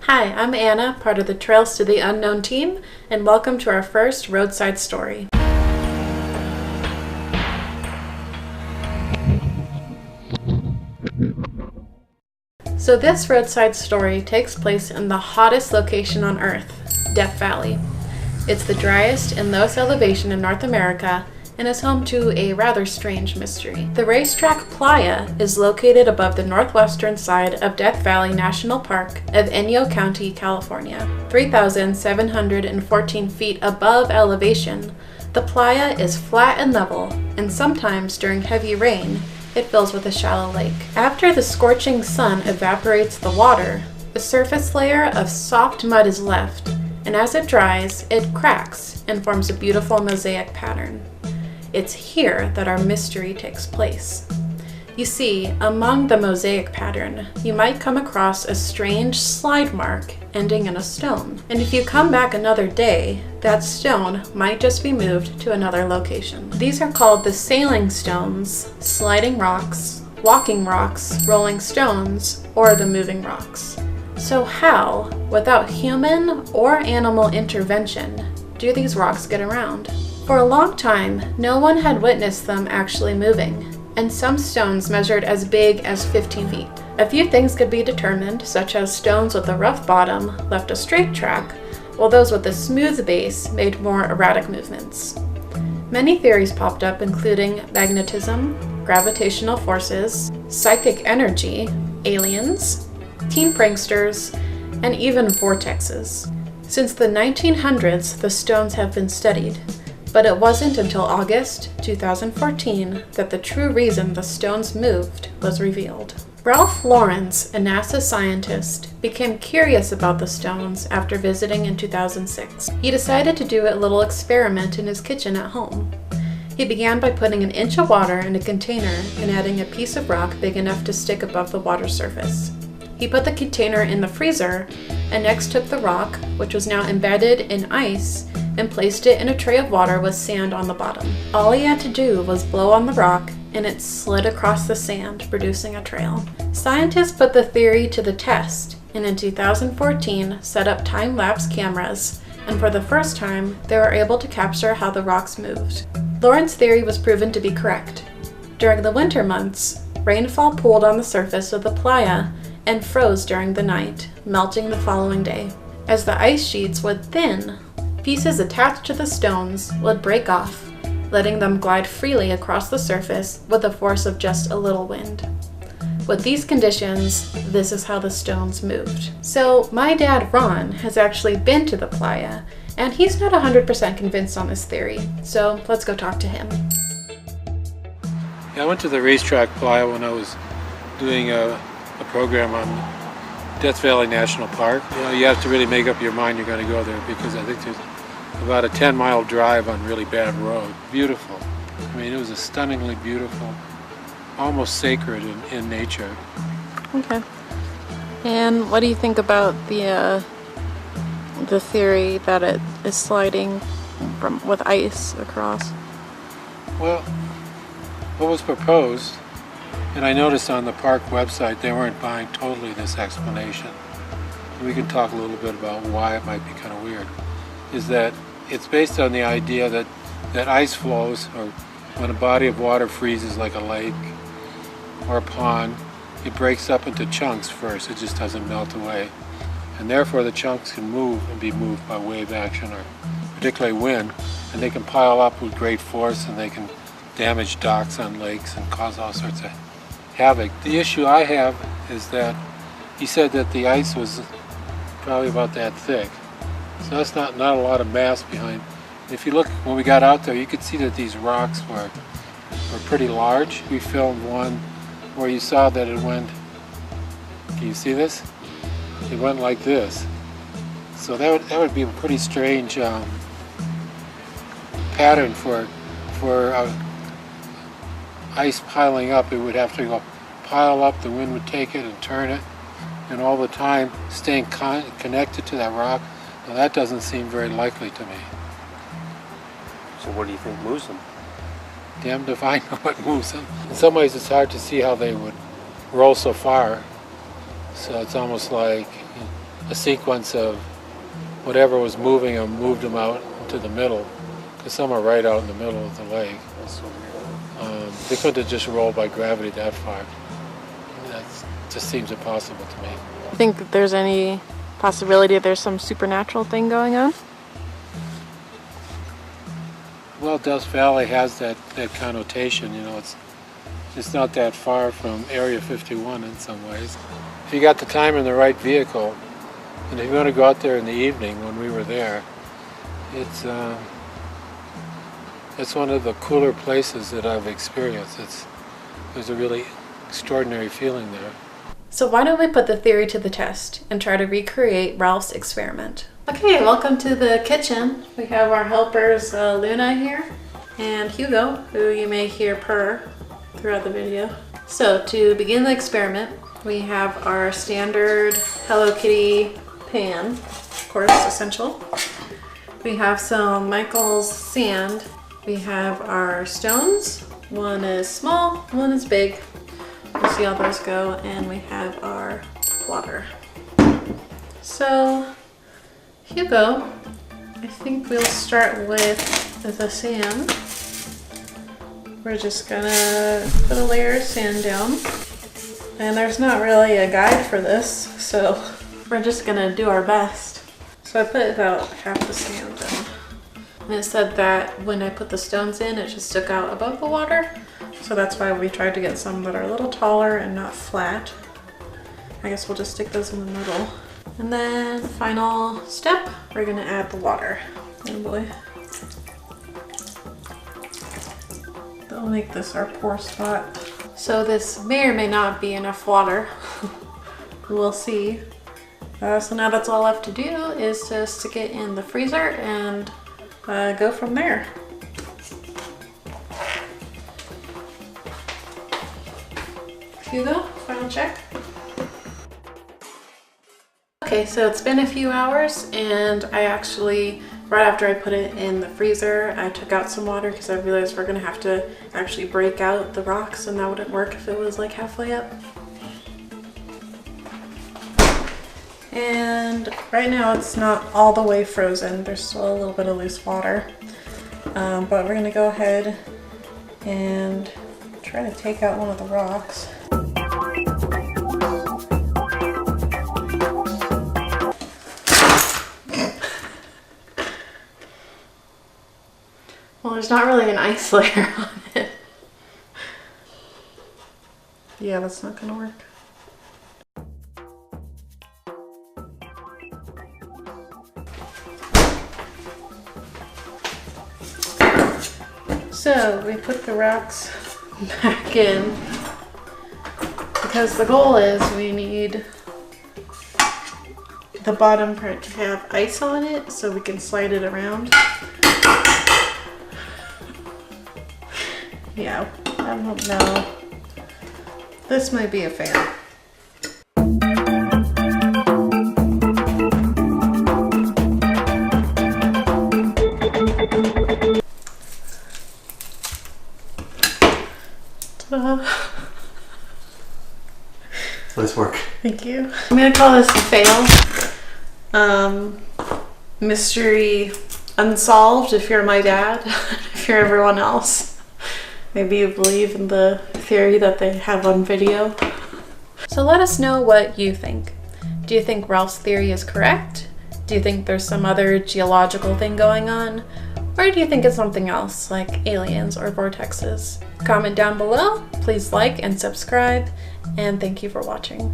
Hi, I'm Anna, part of the Trails to the Unknown team, and welcome to our first roadside story. So this roadside story takes place in the hottest location on Earth, Death Valley. It's the driest and lowest elevation in North America and is home to a rather strange mystery. The racetrack Playa is located above the northwestern side of Death Valley National Park of Inyo County, California. 3,714 feet above elevation, the playa is flat and level, and sometimes during heavy rain, it fills with a shallow lake. After the scorching sun evaporates the water, a surface layer of soft mud is left, and as it dries, it cracks and forms a beautiful mosaic pattern. It's here that our mystery takes place. You see, among the mosaic pattern, you might come across a strange slide mark ending in a stone. And if you come back another day, that stone might just be moved to another location. These are called the sailing stones, sliding rocks, walking rocks, rolling stones, or the moving rocks. So how, without human or animal intervention, do these rocks get around? For a long time, no one had witnessed them actually moving, and some stones measured as big as 15 feet. A few things could be determined, such as stones with a rough bottom left a straight track, while those with a smooth base made more erratic movements. Many theories popped up, including magnetism, gravitational forces, psychic energy, aliens, teen pranksters, and even vortexes. Since the 1900s, the stones have been studied, but it wasn't until August 2014 that the true reason the stones moved was revealed. Ralph Lawrence, a NASA scientist, became curious about the stones after visiting in 2006. He decided to do a little experiment in his kitchen at home. He began by putting an inch of water in a container and adding a piece of rock big enough to stick above the water surface. He put the container in the freezer and next took the rock, which was now embedded in ice, and placed it in a tray of water with sand on the bottom. All he had to do was blow on the rock and it slid across the sand, producing a trail. Scientists put the theory to the test and in 2014 set up time-lapse cameras, and for the first time they were able to capture how the rocks moved. Lawrence's theory was proven to be correct. During the winter months, rainfall pooled on the surface of the playa and froze during the night, melting the following day. As the ice sheets would thin, pieces attached to the stones would break off, letting them glide freely across the surface with the force of just a little wind. With these conditions, this is how the stones moved. So my dad, Ron, has actually been to the playa, and he's not 100% convinced on this theory, so let's go talk to him. Yeah, I went to the racetrack playa when I was doing a program on Death Valley National Park. You have to really make up your mind you're going to go there because I think there's about a 10-mile drive on really bad road. Beautiful. I mean, it was a stunningly beautiful, almost sacred in nature. Okay. And what do you think about the theory that it is sliding with ice across? Well, what was proposed, and I noticed on the park website they weren't buying totally this explanation. We can talk a little bit about why it might be kind of weird. Is that it's based on the idea that ice flows, or when a body of water freezes like a lake or a pond, it breaks up into chunks first, it just doesn't melt away. And therefore the chunks can move and be moved by wave action or particularly wind, and they can pile up with great force and they can damage docks on lakes and cause all sorts of havoc. The issue I have is that he said that the ice was probably about that thick. So that's not a lot of mass behind. If you look, when we got out there, you could see that these rocks were pretty large. We filmed one where you saw that it went, can you see this? It went like this. So that would be a pretty strange pattern for ice piling up. It would have to go pile up, the wind would take it and turn it, and all the time staying connected to that rock. Now that doesn't seem very likely to me. So what do you think moves them? Damned if I know what moves them. In some ways it's hard to see how they would roll so far. So it's almost like a sequence of whatever was moving them moved them out into the middle, because some are right out in the middle of the lake. That's so weird. They couldn't have just rolled by gravity that far. That just seems impossible to me. I think that there's any possibility that there's some supernatural thing going on. Well, Death Valley has that connotation, you know, it's not that far from Area 51 in some ways. If you got the time in the right vehicle, and if you want to go out there in the evening when we were there, it's one of the cooler places that I've experienced. There's a really extraordinary feeling there. So why don't we put the theory to the test and try to recreate Ralph's experiment? Okay, welcome to the kitchen. We have our helpers Luna here and Hugo, who you may hear purr throughout the video. So to begin the experiment, we have our standard Hello Kitty pan, of course, essential. We have some Michael's sand. We have our stones. One is small, one is big. We'll see how those go. And we have our water. So, Hugo, I think we'll start with the sand. We're just gonna put a layer of sand down. And there's not really a guide for this, so we're just gonna do our best. So I put about half the sand in. And it said that when I put the stones in, it just stuck out above the water. So that's why we tried to get some that are a little taller and not flat. I guess we'll just stick those in the middle. And then final step, we're gonna add the water. Oh boy. That'll make this our pour spot. So this may or may not be enough water. We'll see. So now that's all left to do is to stick it in the freezer and go from there. Hugo, final check. Okay, so it's been a few hours and I actually, right after I put it in the freezer, I took out some water because I realized we're gonna have to actually break out the rocks and that wouldn't work if it was like halfway up. And right now it's not all the way frozen. There's still a little bit of loose water. But we're gonna go ahead and try to take out one of the rocks. Well, there's not really an ice layer on it. Yeah, that's not gonna work. So we put the rocks back in because the goal is we need the bottom part to have ice on it so we can slide it around. Yeah, I don't know. This might be a fail. Nice work. Thank you. I'm gonna call this a fail. Mystery unsolved if you're my dad, if you're everyone else. Maybe you believe in the theory that they have on video. So let us know what you think. Do you think Ralph's theory is correct? Do you think there's some other geological thing going on? Or do you think it's something else, like aliens or vortexes? Comment down below, please like and subscribe, and thank you for watching.